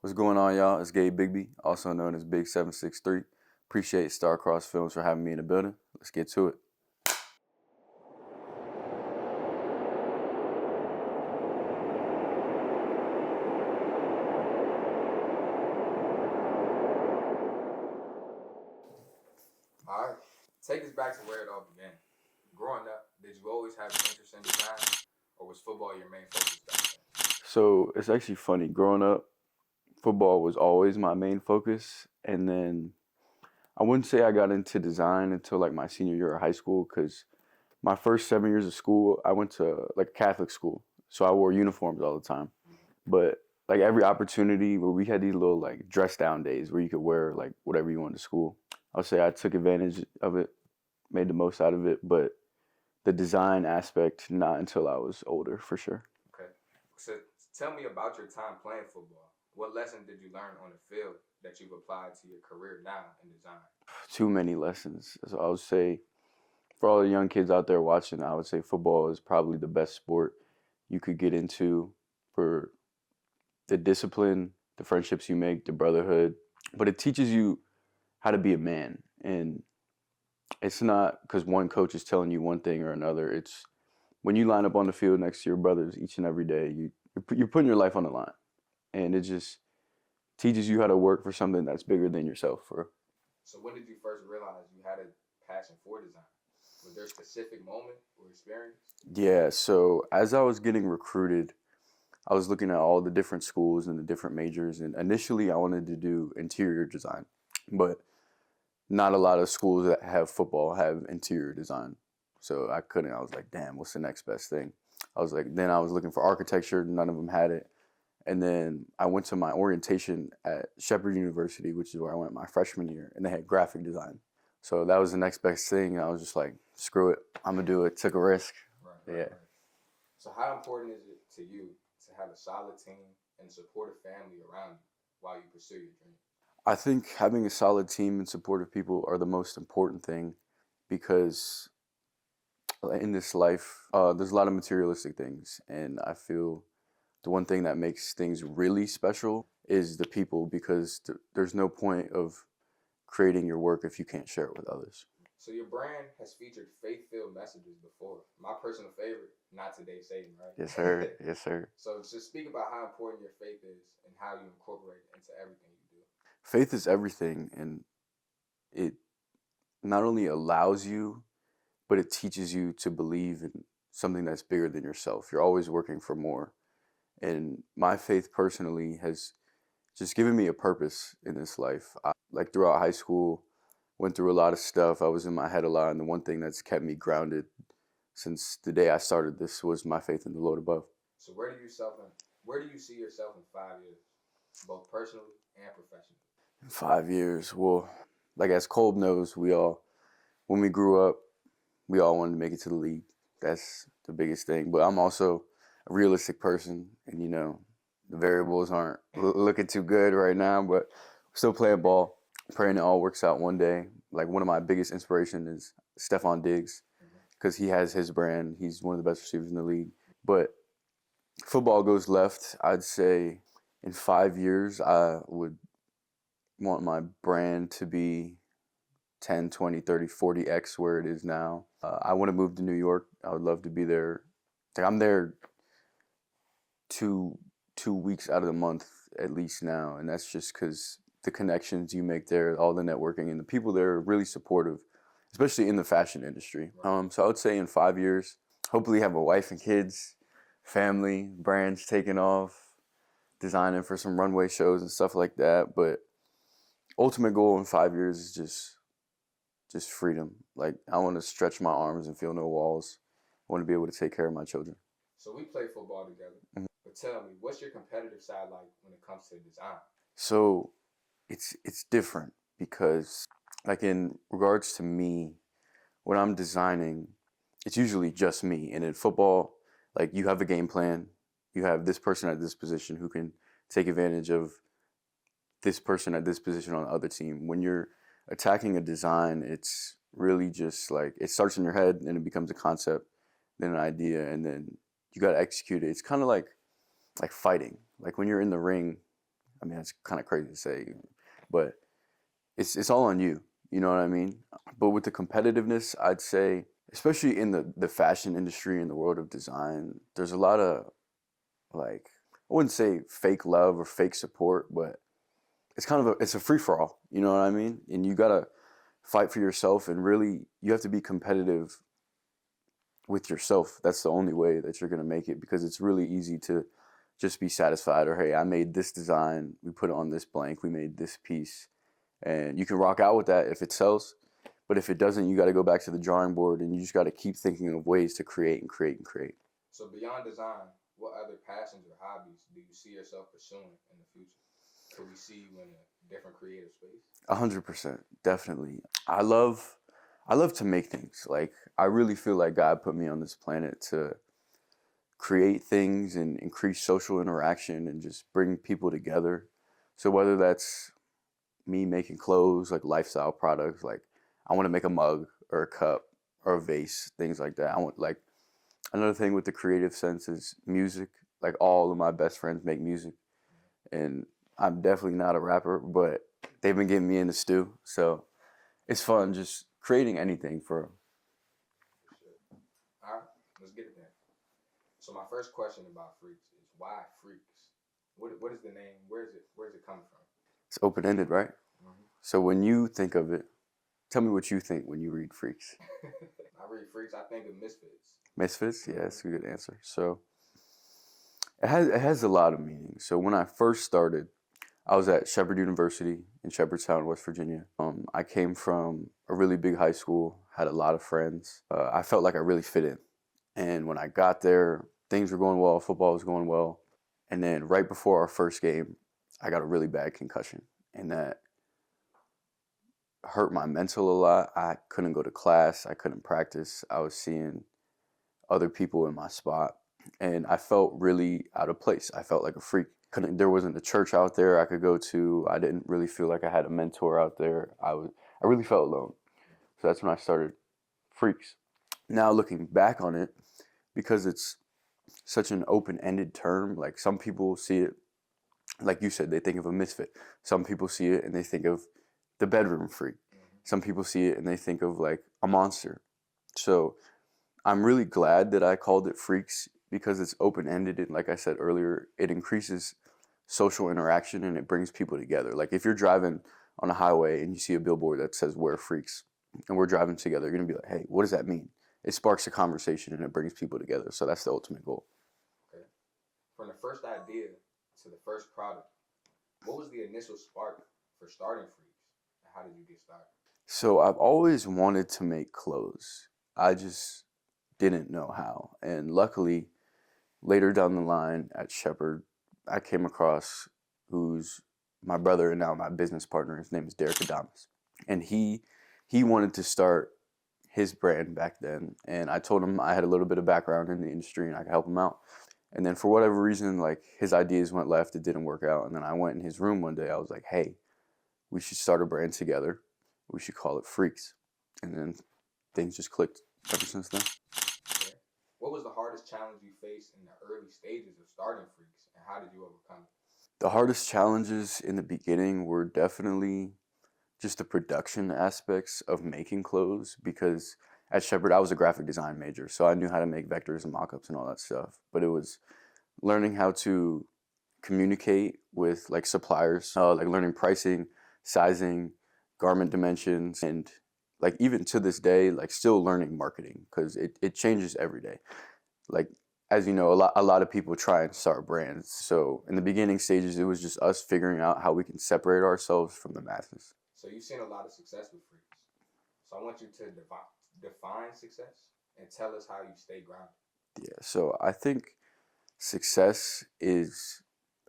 What's going on, y'all? It's Gabe Bigbee, also known as Big 763. Appreciate Starcrssd Films for having me in the building. Let's get to it. All right. Take us back to where it all began. Growing up, did you always have an interest in design, or was football your main focus back then? So it's actually funny. Growing up, football was always my main focus. And then I wouldn't say I got into design until like my senior year of high school because my first 7 years of school, I went to like a Catholic school. So I wore uniforms all the time. But like every opportunity where we had these little like dress down days where you could wear like whatever you wanted to school, I would say I took advantage of it, made the most out of it. But the design aspect, not until I was older, for sure. Okay. So tell me about your time playing football. What lesson did you learn on the field that you've applied to your career now in design? Too many lessons. So I would say for all the young kids out there watching, I would say football is probably the best sport you could get into for the discipline, the friendships you make, the brotherhood. But it teaches you how to be a man. And it's not because one coach is telling you one thing or another. It's when you line up on the field next to your brothers each and every day, you're putting your life on the line. And it just teaches you how to work for something that's bigger than yourself. So when did you first realize you had a passion for design? Was there a specific moment or experience? Yeah, so as I was getting recruited, I was looking at all the different schools and the different majors. And initially, I wanted to do interior design. But not a lot of schools that have football have interior design. So I couldn't. I was like, damn, what's the next best thing? Then I was looking for architecture. None of them had it. And then I went to my orientation at Shepherd University, which is where I went my freshman year, and they had graphic design. So that was the next best thing. I was just like, screw it, I'm gonna do it. Took a risk. Right. So how important is it to you to have a solid team and supportive family around you while you pursue your dream? I think having a solid team and supportive people are the most important thing because in this life, there's a lot of materialistic things, and I feel the one thing that makes things really special is the people because there's no point of creating your work if you can't share it with others. So your brand has featured faith-filled messages before. My personal favorite, "Not Today, Satan," right? Yes, sir. Yes, sir. So just speak about how important your faith is and how you incorporate it into everything you do. Faith is everything, and it not only allows you, but it teaches you to believe in something that's bigger than yourself. You're always working for more. And my faith personally has just given me a purpose in this life. Like throughout high school, went through a lot of stuff. I was in my head a lot, and the one thing that's kept me grounded since the day I started this was my faith in the Lord above. So where do you see yourself in 5 years, both personally and professionally? In 5 years, well, like as Kolb knows, when we grew up, we all wanted to make it to the league. That's the biggest thing. But I'm also a realistic person, and the variables aren't looking too good right now. But we're still playing ball, praying it all works out one day. Like one of my biggest inspiration is Stephon Diggs because he has his brand. He's one of the best receivers in the league. But football goes left. I'd say in 5 years, I would want my brand to be 10, 20, 30, 40x where it is now. I want to move to New York. I would love to be there. Like I'm there two weeks out of the month at least now, and that's just because the connections you make there, all the networking, and the people there are really supportive, especially in the fashion industry. So I would say in 5 years, hopefully have a wife and kids, family, brands taking off, designing for some runway shows and stuff like that. But ultimate goal in 5 years is just freedom. Like I want to stretch my arms and feel no walls. I want to be able to take care of my children. So we play football together. Mhm. But tell me, what's your competitive side like when it comes to design? So it's different because like in regards to me, when I'm designing, it's usually just me. And in football, like you have a game plan, you have this person at this position who can take advantage of this person at this position on the other team. When you're attacking a design, it's really just like it starts in your head and it becomes a concept, then an idea, and then you got to execute it. It's kind of like fighting. Like when you're in the ring, I mean, that's kind of crazy to say, but it's all on you. You know what I mean? But with the competitiveness, I'd say, especially in the fashion industry in the world of design, there's a lot of like, I wouldn't say fake love or fake support, but it's kind of it's a free for all. You know what I mean? And you gotta fight for yourself, and really you have to be competitive with yourself. That's the only way that you're gonna make it, because it's really easy to just be satisfied, or hey, I made this design, we put it on this blank, we made this piece, and you can rock out with that if it sells. But if it doesn't, you got to go back to the drawing board, and you just got to keep thinking of ways to create and create and create. So beyond design, what other passions or hobbies do you see yourself pursuing in the future? Could we see you in a different creative space? 100%, definitely. I love to make things. Like, I really feel like God put me on this planet to create things and increase social interaction and just bring people together. So whether that's me making clothes, like lifestyle products, like I want to make a mug or a cup or a vase, things like that. I want, like, another thing with the creative sense is music. Like, all of my best friends make music, and I'm definitely not a rapper, but they've been getting me in the stew. So it's fun just creating anything for. For sure. All right, let's get it then. So my first question about Freaks is why Freaks? What is the name? Where's it come from? It's open ended, right? Mm-hmm. So when you think of it, tell me what you think when you read Freaks. I read Freaks. I think of Misfits. Misfits, yeah, that's a good answer. So it has a lot of meaning. So when I first started, I was at Shepherd University in Shepherdstown, West Virginia. I came from a really big high school, had a lot of friends. I felt like I really fit in. And when I got there, things were going well, football was going well. And then right before our first game, I got a really bad concussion. And that hurt my mental a lot. I couldn't go to class, I couldn't practice. I was seeing other people in my spot, and I felt really out of place. I felt like a freak. There wasn't a church out there I could go to. I didn't really feel like I had a mentor out there. I really felt alone. So that's when I started Freaks. Now looking back on it, because it's such an open-ended term, like some people see it, like you said, they think of a misfit. Some people see it and they think of the bedroom freak. Some people see it and they think of like a monster. So I'm really glad that I called it Freaks, because it's open-ended, and like I said earlier, it increases social interaction and it brings people together. Like, if you're driving on a highway and you see a billboard that says "Wear Freaks" and we're driving together, you're gonna be like, "Hey, what does that mean?" It sparks a conversation and it brings people together. So that's the ultimate goal. Okay. From the first idea to the first product, what was the initial spark for starting Freaks, and how did you get started? So I've always wanted to make clothes. I just didn't know how. And luckily, later down the line at Shepherd, I came across who's my brother and now my business partner. His name is Derek Adamas. And he wanted to start his brand back then. And I told him I had a little bit of background in the industry and I could help him out. And then for whatever reason, like, his ideas went left, it didn't work out. And then I went in his room one day, I was like, hey, we should start a brand together. We should call it Freaks. And then things just clicked ever since then. Okay. What was the hardest challenge you faced in the early stages of starting Freaks, and how did you overcome it? The hardest challenges in the beginning were definitely just the production aspects of making clothes, because at Shepherd I was a graphic design major, so I knew how to make vectors and mockups and all that stuff. But it was learning how to communicate with like suppliers, like learning pricing, sizing, garment dimensions, and like even to this day, like still learning marketing, because it changes every day. Like, as you know, a lot of people try and start brands. So in the beginning stages, it was just us figuring out how we can separate ourselves from the masses. So you've seen a lot of success with Freaks. So I want you to define success and tell us how you stay grounded. Yeah. So I think success is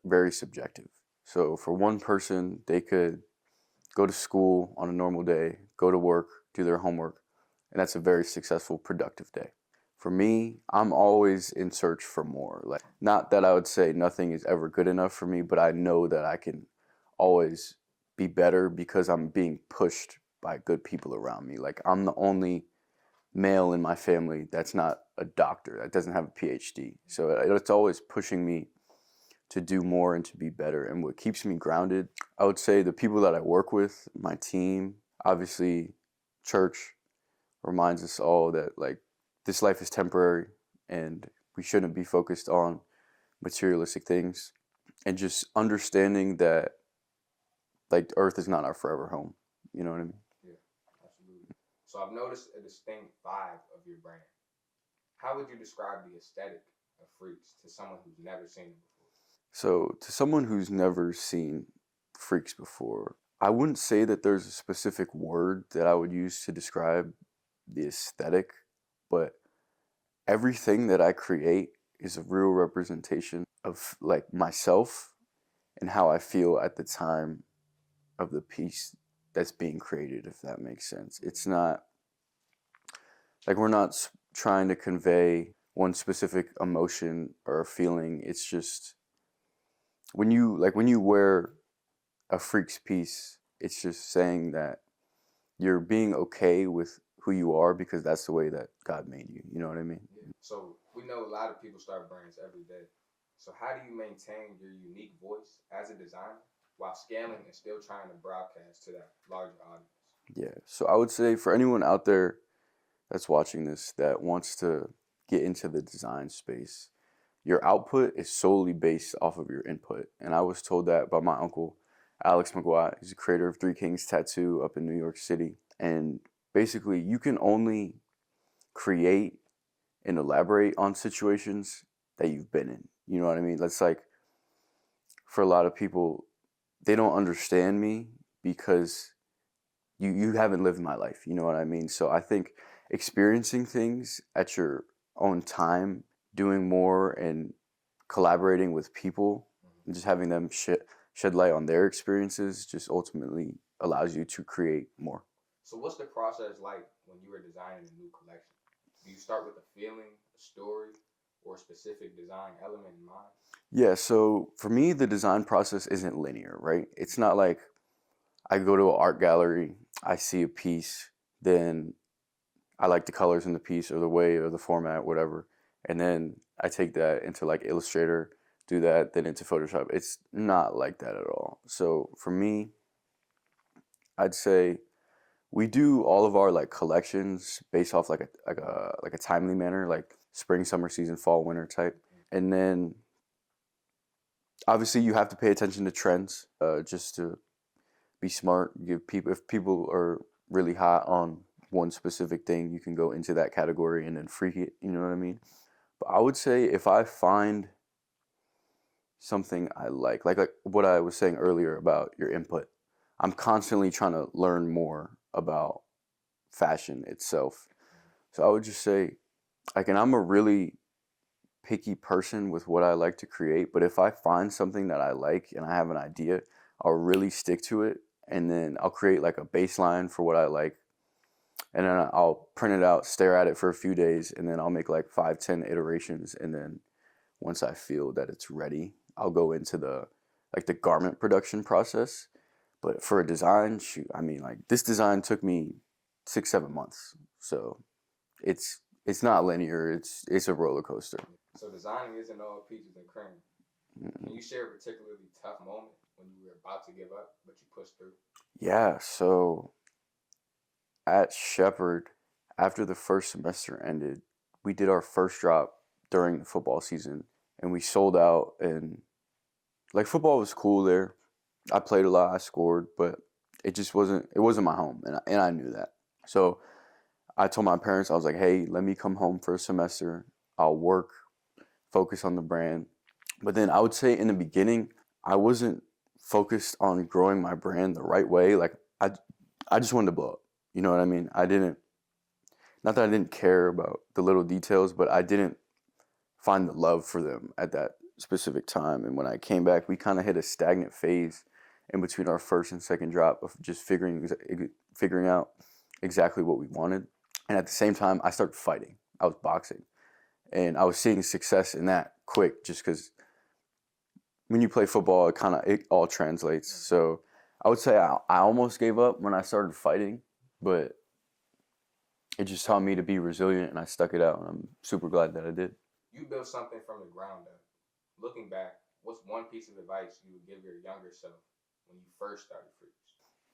very subjective. So for one person, they could go to school on a normal day, go to work, do their homework, and that's a very successful, productive day. For me, I'm always in search for more. Like, not that I would say nothing is ever good enough for me, but I know that I can always be better because I'm being pushed by good people around me. Like, I'm the only male in my family that's not a doctor, that doesn't have a PhD. So it's always pushing me to do more and to be better. And what keeps me grounded, I would say the people that I work with, my team, obviously church reminds us all that like this life is temporary and we shouldn't be focused on materialistic things, and just understanding that like Earth is not our forever home. You know what I mean? Yeah, absolutely. So I've noticed a distinct vibe of your brand. How would you describe the aesthetic of Freaks to someone who's never seen it before? So, to someone who's never seen Freaks before, I wouldn't say that there's a specific word that I would use to describe the aesthetic, but everything that I create is a real representation of like myself and how I feel at the time of the piece that's being created, if that makes sense. It's not like we're not trying to convey one specific emotion or feeling. It's just when you wear a Freaks piece, it's just saying that you're being okay with who you are because that's the way that God made you. You know what I mean? Yeah. So we know a lot of people start brands every day. So how do you maintain your unique voice as a designer while scaling and still trying to broadcast to that larger audience? Yeah. So I would say for anyone out there that's watching this that wants to get into the design space, your output is solely based off of your input. And I was told that by my uncle, Alex McGuire. He's the creator of Three Kings Tattoo up in New York City. And basically, you can only create and elaborate on situations that you've been in. You know what I mean? That's like, for a lot of people, they don't understand me because you haven't lived my life. You know what I mean? So I think experiencing things at your own time, doing more and collaborating with people, and just having them shed light on their experiences just ultimately allows you to create more. So what's the process like when you were designing a new collection? Do you start with a feeling, a story, or a specific design element in mind? Yeah, so for me, the design process isn't linear, right? It's not like I go to an art gallery, I see a piece, then I like the colors in the piece or the way or the format, whatever. And then I take that into like Illustrator, do that, then into Photoshop. It's not like that at all. So for me, I'd say we do all of our like collections based off like a timely manner, like spring, summer season, fall, winter type. And then obviously you have to pay attention to trends, just to be smart. Give people if people are really hot on one specific thing, you can go into that category and then freak it. You know what I mean? But I would say if I find something I like what I was saying earlier about your input, I'm constantly trying to learn more about fashion itself. So I would just say, like, and I'm a really picky person with what I like to create, but if I find something that I like and I have an idea, I'll really stick to it, and then I'll create like a baseline for what I like, and then I'll print it out, stare at it for a few days, and then I'll make like 5, 10 iterations, and then once I feel that it's ready, I'll go into the garment production process. But for a design, shoot, I mean, like this design took me 6, 7 months, so it's not linear. It's a roller coaster. So designing isn't all peaches and cream. Can you share a particularly tough moment when you were about to give up, but you pushed through? Yeah, so at Shepherd, after the first semester ended, we did our first drop during the football season, and we sold out. And like football was cool there. I played a lot, I scored, but it wasn't my home, and I knew that. So I told my parents, I was like, hey, let me come home for a semester. I'll work, focus on the brand. But then I would say in the beginning, I wasn't focused on growing my brand the right way. Like I just wanted to blow up. You know what I mean? I didn't, not that I didn't care about the little details, but I didn't find the love for them at that specific time. And when I came back, we kind of hit a stagnant phase in between our first and second drop of just figuring out exactly what we wanted. And at the same time, I started fighting. I was boxing, and I was seeing success in that quick, just because when you play football, it all translates. So I would say I almost gave up when I started fighting, but it just taught me to be resilient, and I stuck it out, and I'm super glad that I did. You built something from the ground up. Looking back, what's one piece of advice you would give your younger self when you first started Freaks?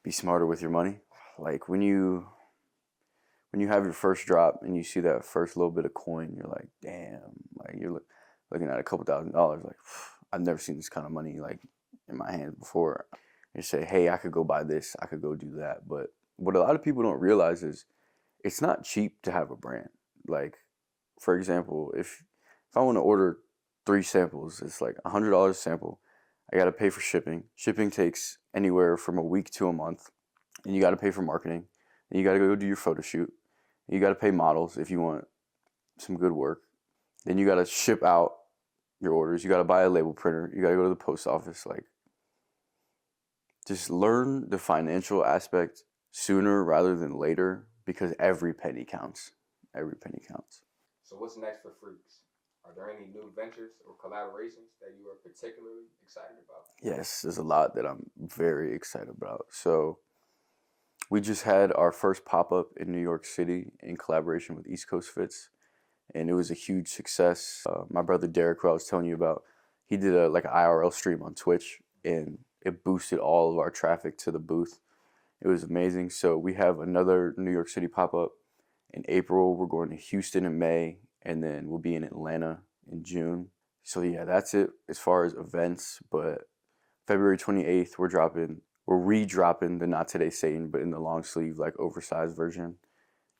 Be smarter with your money. Like when you have your first drop and you see that first little bit of coin, you're like, damn, like you're looking at a couple $1,000s, like I've never seen this kind of money like in my hands before. You say, hey, I could go buy this, I could go do that. But what a lot of people don't realize is it's not cheap to have a brand. Like, for example, if I want to order 3 samples, it's like $100 a sample. I got to pay for shipping. Shipping takes anywhere from a week to a month. And you got to pay for marketing. And you got to go do your photo shoot. You got to pay models if you want some good work. Then you got to ship out your orders. You got to buy a label printer. You got to go to the post office. Like, just learn the financial aspect sooner rather than later because every penny counts. Every penny counts. So what's next for Freaks? Are there any new ventures or collaborations that you are particularly excited about? Yes, there's a lot that I'm very excited about. So we just had our first pop-up in New York City in collaboration with East Coast Fits, and it was a huge success. My brother Derek, who I was telling you about, he did an IRL stream on Twitch, and it boosted all of our traffic to the booth. It was amazing. So we have another New York City pop-up in April. We're going to Houston in May, and then we'll be in Atlanta in June. So yeah, that's it as far as events. But February 28th, we're re-dropping the Not Today Satan, but in the long sleeve, like oversized version.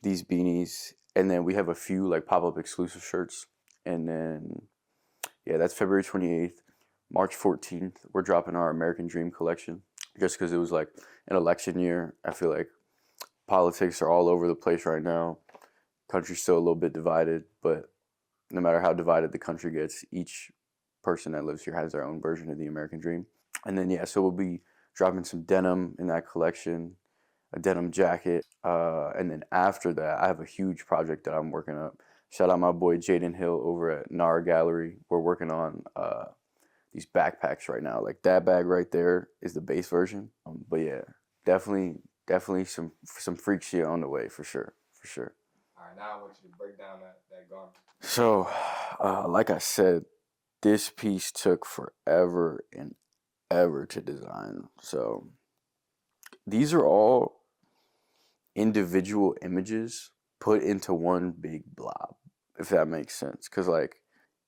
These beanies, and then we have a few like pop-up exclusive shirts. And then yeah, that's February 28th. March 14th, we're dropping our American Dream collection. Just because it was like an election year, I feel like politics are all over the place right now. Country's still a little bit divided, but no matter how divided the country gets, each person that lives here has their own version of the American Dream. And then yeah, so we'll be dropping some denim in that collection, a denim jacket, and then after that, I have a huge project that I'm working up. Shout out my boy Jaden Hill over at NAR Gallery. We're working on these backpacks right now. Like that bag right there is the base version. But yeah, definitely some freak shit on the way for sure. All right, now I want you to break down that garment. So, like I said, this piece took forever and ever to design. So these are all individual images put into one big blob, if that makes sense. Because like,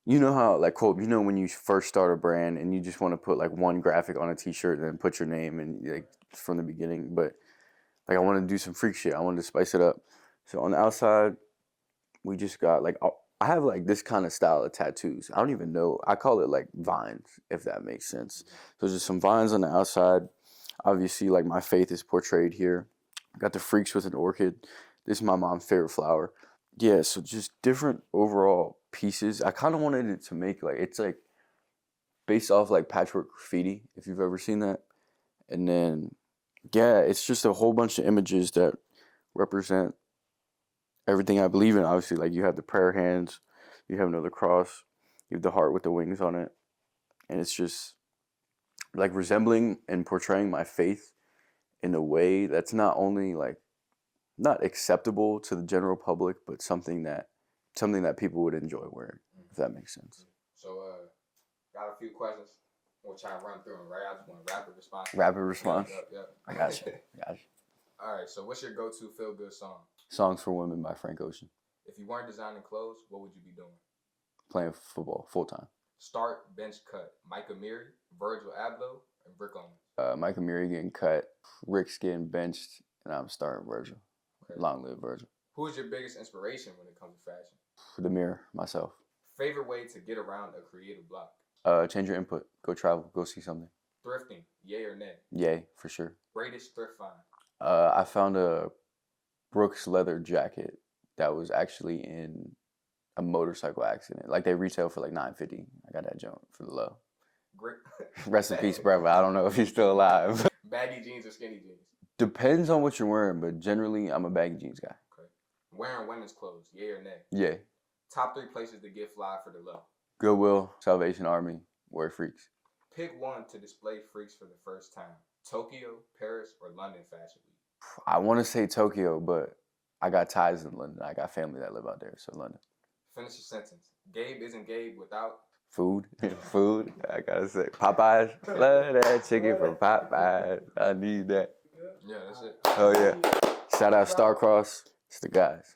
you know how like Colb, you know when you first start a brand and you just want to put like one graphic on a t-shirt and then put your name and like from the beginning, but like I wanted to do some freak shit. I wanted to spice it up. So on the outside, we just got like I have like this kind of style of tattoos. I don't even know. I call it like vines, if that makes sense. So just some vines on the outside. Obviously, like my faith is portrayed here. Got the freaks with an orchid. This is my mom's favorite flower. Yeah, so just different overall pieces. I kind of wanted it to make like it's like based off like patchwork graffiti, if you've ever seen that. And then yeah, it's just a whole bunch of images that represent everything I believe in. Obviously, like you have the prayer hands, you have another cross, you have the heart with the wings on it, and it's just like resembling and portraying my faith in a way that's not only like not acceptable to the general public, but something that people would enjoy wearing, if that makes sense. So, got a few questions. We'll try and run through them, right? I just want a rapid response. Rapid response? Yep. I got you. All right, so what's your go-to feel-good song? Songs for Women by Frank Ocean. If you weren't designing clothes, what would you be doing? Playing football, full-time. Start, bench, cut. Mike Amiri, Virgil Abloh, and Rick Owens. Mike Amiri getting cut, Rick's getting benched, and I'm starting Virgil. Okay. Long live Virgil. Who is your biggest inspiration when it comes to fashion? The mirror, myself. Favorite way to get around a creative block? Change your input. Go travel. Go see something. Thrifting, yay or nay? Yay, for sure. Greatest thrift find? I found a Brooks leather jacket that was actually in a motorcycle accident. Like they retail for like $9.50. I got that junk for the low. Great. Rest in peace, brother. I don't know if he's still alive. Baggy jeans or skinny jeans? Depends on what you're wearing, but generally I'm a baggy jeans guy. Okay. Wearing women's clothes, yay or nay? Yay. Top 3 places to get fly for the low? Goodwill, Salvation Army, Wear Freaks. Pick one to display freaks for the first time. Tokyo, Paris, or London Fashion Week? I want to say Tokyo, but I got ties in London. I got family that live out there, so London. Finish your sentence. Gabe isn't Gabe without? Food. Food. I gotta say. Popeyes. Love that chicken from Popeyes. I need that. Yeah, that's it. Oh, yeah. Shout out Starcrssd. It's the guys.